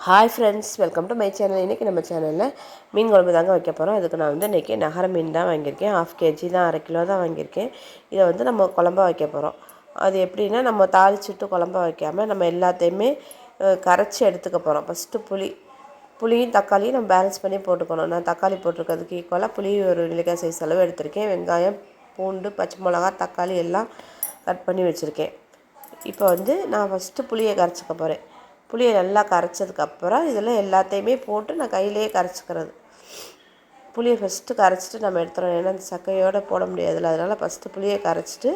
Hi friends, welcome to my channel. இன்றைக்கி நம்ம சேனலில் மீன் குழம்பு தாங்க வைக்க போகிறோம். அதுக்கு நான் இன்றைக்கி நகர மீன் தான் வாங்கியிருக்கேன். 1/2 kg தான், 1/2 கிலோ தான் வாங்கியிருக்கேன். இதை நம்ம குழம்பா வைக்க போகிறோம். அது எப்படின்னா, நம்ம தாளிச்சுட்டு குழம்பா வைக்காமல் நம்ம எல்லாத்தையுமே கரைச்சி எடுத்துக்க போகிறோம். ஃபஸ்ட்டு புளியும் தக்காளியும் நம்ம பேலன்ஸ் பண்ணி போட்டுக்கணும். நான் தக்காளி போட்டிருக்கிறதுக்கு ஈக்குவலாக புளி ஒரு நெல்லிக்காய் சைஸ் அளவு எடுத்திருக்கேன். வெங்காயம், பூண்டு, பச்சை மிளகா, தக்காளி எல்லாம் கட் பண்ணி வச்சுருக்கேன். இப்போ நான் ஃபஸ்ட்டு புளியை கரைச்சிக்க போகிறேன். புளியை நல்லா கரைச்சதுக்கப்புறம் இதில் எல்லாத்தையுமே போட்டு நான் கையிலேயே கரைச்சிக்கிறது. புளியை ஃபஸ்ட்டு கரைச்சிட்டு நம்ம எடுத்துகிறோம். ஏன்னா அந்த சக்கையோடு போட முடியாதுல்ல, அதனால் ஃபஸ்ட்டு புளியை கரைச்சிட்டு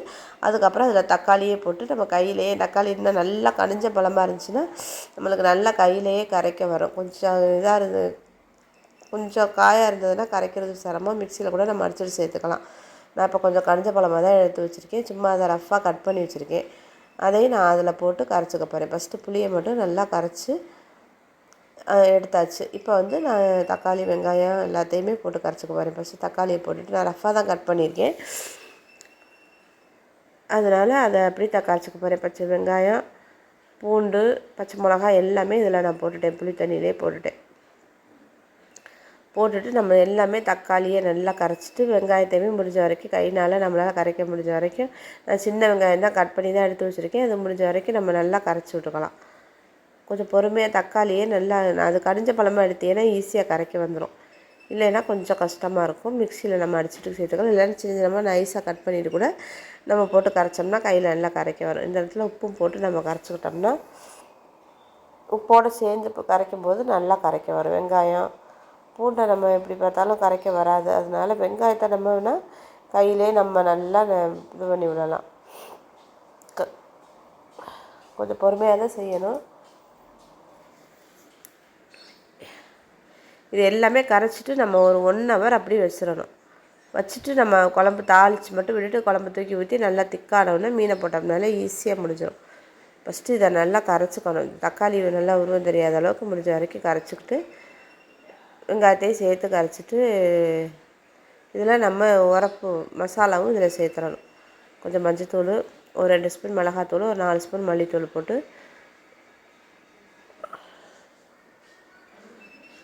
அதுக்கப்புறம் அதில் தக்காளியே போட்டு நம்ம கையிலேயே, தக்காளி இன்னும் நல்லா கனிஞ்ச பழமாக இருந்துச்சுன்னா நம்மளுக்கு நல்லா கையிலேயே கரைக்க வரும். கொஞ்சம் இதாக இருந்து கொஞ்சம் காயாக இருந்ததுன்னா கரைக்கிறது சிரமம். மிக்சியில் கூட நம்ம அடிச்சுட்டு சேர்த்துக்கலாம். நான் இப்போ கொஞ்சம் கனிஞ்ச பழமாக தான் எடுத்து வச்சுருக்கேன். சும்மா அதை ரஃப்பாக கட் பண்ணி வச்சுருக்கேன். அதையும் நான் அதில் போட்டு கரைச்சிக்க போகிறேன். ஃபஸ்ட்டு புளியை மட்டும் நல்லா கரைச்சி எடுத்தாச்சு. இப்போ நான் தக்காளி, வெங்காயம் எல்லாத்தையுமே போட்டு கரைச்சிக்க போகிறேன். ஃபஸ்ட்டு தக்காளியை போட்டுட்டு நான் ரஃப்பாக தான் கட் பண்ணியிருக்கேன், அதனால் அதை அப்படி கரைச்சிக்க போகிறேன். பச்சை வெங்காயம், பூண்டு, பச்சை மிளகாய் எல்லாமே இதில் நான் போட்டுட்டேன். புளி தண்ணியிலே போட்டுட்டு நம்ம எல்லாமே தக்காளியை நல்லா கரைச்சிட்டு வெங்காயத்தையுமே முடிஞ்ச வரைக்கும் கையினால் நம்மளால் கரைக்க முடிஞ்ச வரைக்கும், நான் சின்ன வெங்காயம் தான் கட் பண்ணி தான் எடுத்து வச்சுருக்கேன். அது முடிஞ்ச வரைக்கும் நம்ம நல்லா கரைச்சி விட்டுக்கலாம். கொஞ்சம் பொறுமையாக தக்காளியே நல்லா, அது கனிஞ்ச பழமாக எடுத்தீங்கன்னா ஈஸியாக கரைக்க வந்துடும். இல்லைன்னா கொஞ்சம் கஷ்டமாக இருக்கும். மிக்சியில் நம்ம அடிச்சுட்டு சேர்த்துக்கலாம். இல்லைன்னா சின்ன சின்னமாக நைஸாக கட் பண்ணிவிட்டு கூட நம்ம போட்டு கரைச்சோம்னா கையில் நல்லா கரைக்க வரும். இந்த இடத்துல உப்பும் போட்டு நம்ம கரைச்சிக்கிட்டோம்னா உப்போடு சேர்ந்து இப்போ கரைக்கும் போது நல்லா கரைக்க வரும். வெங்காயம், பூண்டை நம்ம எப்படி பார்த்தாலும் கரைக்க வராது. அதனால வெங்காயத்தை நம்ம வேணால் கையிலே நம்ம நல்லா இது பண்ணி விடலாம். கொஞ்சம் பொறுமையாக தான் செய்யணும். இது எல்லாமே கரைச்சிட்டு நம்ம ஒரு 1 hour அப்படியே வச்சிடணும். வச்சுட்டு நம்ம குழம்பு தாளித்து மட்டும் விட்டுட்டு குழம்பு தூக்கி ஊற்றி நல்லா திக்கானவுடனே மீனை போட்டோம்னாலே ஈஸியாக முடிஞ்சிடும். ஃபஸ்ட்டு இதை நல்லா கரைச்சிக்கணும். தக்காளி நல்லா உருவம் தெரியாத அளவுக்கு முடிஞ்ச வரைக்கும் கரைச்சிக்கிட்டு வெங்காயத்தையும் சேர்த்து கரைச்சிட்டு இதில் நம்ம உரப்பு மசாலாவும் இதில் சேர்த்துடணும். கொஞ்சம் மஞ்சத்தூள், ஒரு 2 ஸ்பூன் மிளகாத்தூள், ஒரு 4 ஸ்பூன் மல்லித்தூள் போட்டு,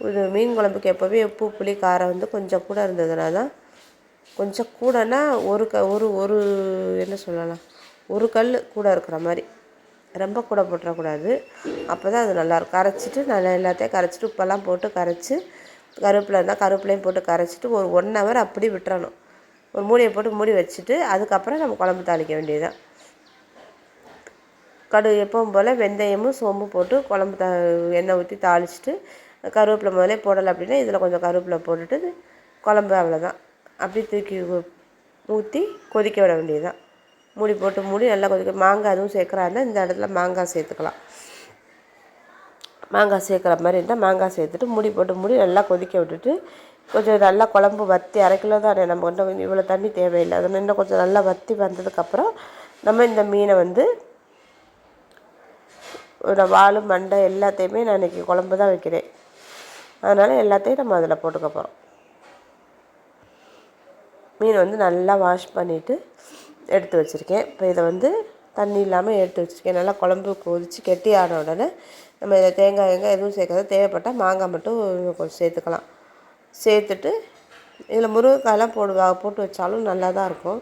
இது மீன் குழம்புக்கு எப்போவே உப்பு புளி காரம் கொஞ்சம் கூட இருந்ததுனா தான், கொஞ்சம் கூடனா ஒரு என்ன சொல்லலாம், ஒரு கல் கூட இருக்கிற மாதிரி, ரொம்ப கூட போட்டுறக்கூடாது. அப்போ தான் அது நல்லாயிருக்கும். கரைச்சிட்டு நல்லா எல்லாத்தையும் கரைச்சிட்டு உப்பெல்லாம் போட்டு கரைச்சி, கருவேப்பிலை இருந்தால் கருவேப்பிலையும் போட்டு கரைச்சிட்டு ஒரு 1 hour அப்படி விட்டுறணும். ஒரு மூடியை போட்டு மூடி வச்சுட்டு அதுக்கப்புறம் நம்ம குழம்பு தாளிக்க வேண்டியதுதான். எப்பவும் போல் வெந்தயமும் சோம்பும் போட்டு குழம்பு எண்ணெய் ஊற்றி தாளிச்சிட்டு, கருவேப்பிலை முதலே போடலை அப்படின்னா இதில் கொஞ்சம் கருவேப்பிலை போட்டுட்டு குழம்பு அவ்வளோதான். அப்படி தூக்கி ஊற்றி கொதிக்க விட வேண்டியது தான். மூடி நல்லா கொதிக்க. மாங்காய் அதுவும் சேர்க்குறா இருந்தால் இந்த இடத்துல மாங்காய் சேர்த்துக்கலாம். மாங்காய் சேர்க்குற மாதிரி இருந்தால் மாங்காய் சேர்த்துட்டு மூடி நல்லா கொதிக்க விட்டுட்டு, கொஞ்சம் நல்லா குழம்பு வற்றி 1/2 கிலோ தானே, நம்ம கொஞ்சம் இவ்வளோ தண்ணி தேவையில்லை. அதனால் இன்னும் கொஞ்சம் நல்லா வற்றி வந்ததுக்கப்புறம் நம்ம இந்த மீனை வால் மண்டை எல்லாத்தையுமே நான் இன்றைக்கி குழம்பு தான் வைக்கிறேன். அதனால் எல்லாத்தையும் நம்ம அதில் போட்டுக்க போகிறோம். மீன் நல்லா வாஷ் பண்ணிவிட்டு எடுத்து வச்சுருக்கேன். இப்போ இதை தண்ணி இல்லாமல் எடுத்து வச்சுருக்கேன். நல்லா குழம்பு கொதித்து கெட்டி ஆன உடனே நம்ம இதை தேங்காய் எதுவும் சேர்க்காத, தேவைப்பட்டால் மாங்காய் மட்டும் கொஞ்சம் சேர்த்துக்கலாம். சேர்த்துட்டு இதில் முருங்கைக்காயெல்லாம் போட்டு வச்சாலும் நல்லா தான் இருக்கும்.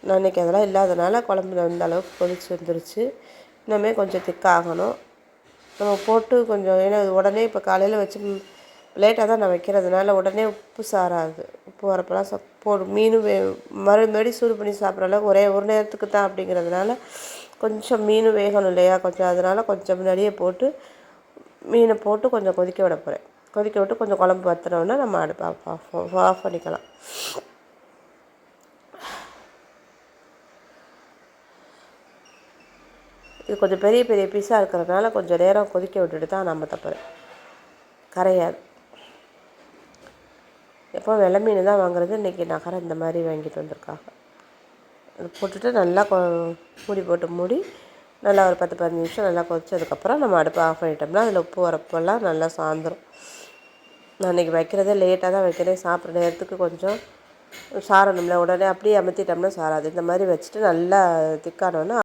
நான் இன்றைக்கி அதெல்லாம் இல்லாதனால குழம்பு அந்த அளவுக்கு கொதித்து வந்துருச்சு. இன்னுமே கொஞ்சம் திக்காகணும். நம்ம போட்டு கொஞ்சம், ஏன்னா உடனே இப்போ காலையில் வச்சு லேட்டாக தான் நான் வைக்கிறதுனால உடனே உப்பு சாராது. உப்பு வரப்பெல்லாம் மீனும் மறுபடியும் சூடு பண்ணி சாப்பிட்ற அளவுக்கு ஒரே ஒரு நேரத்துக்கு தான் அப்படிங்கிறதுனால கொஞ்சம் மீனும் வேகணும் இல்லையா, கொஞ்சம் அதனால் கொஞ்சம் முன்னாடியே போட்டு மீனை போட்டு கொஞ்சம் கொதிக்க விட போகிறேன். கொதிக்க விட்டு கொஞ்சம் குழம்பு வற்றினோன்னா நம்ம அடுப்பு ஆஃப் பண்ணிக்கலாம். இது கொஞ்சம் பெரிய பெரிய பீஸாக இருக்கிறதுனால கொஞ்சம் நேரம் கொதிக்க விட்டுட்டு தான் நம்ம தப்புறேன், கரையாது. எப்போ வெள்ளை மீன் தான் வாங்குறது, இன்றைக்கி நகரம் இந்த மாதிரி வாங்கிட்டு வந்திருக்காங்க. அது போட்டுட்டு நல்லா மூடி நல்லா ஒரு 10-15 நிமிஷம் நல்லா கொதிச்சதுக்கப்புறம் நம்ம அடுப்பை ஆஃப் பண்ணிட்டோம்னா அதில் உப்பு வரப்பெல்லாம் நல்லா சாந்துடும். நான் இன்றைக்கி வைக்கிறதே லேட்டாக தான் வைக்கிறேன். சாப்பிட்ற நேரத்துக்கு கொஞ்சம் சாரணும்ல, உடனே அப்படியே அமர்த்திட்டோம்னா சாராது. இந்த மாதிரி வச்சுட்டு நல்லா திக்கானோன்னா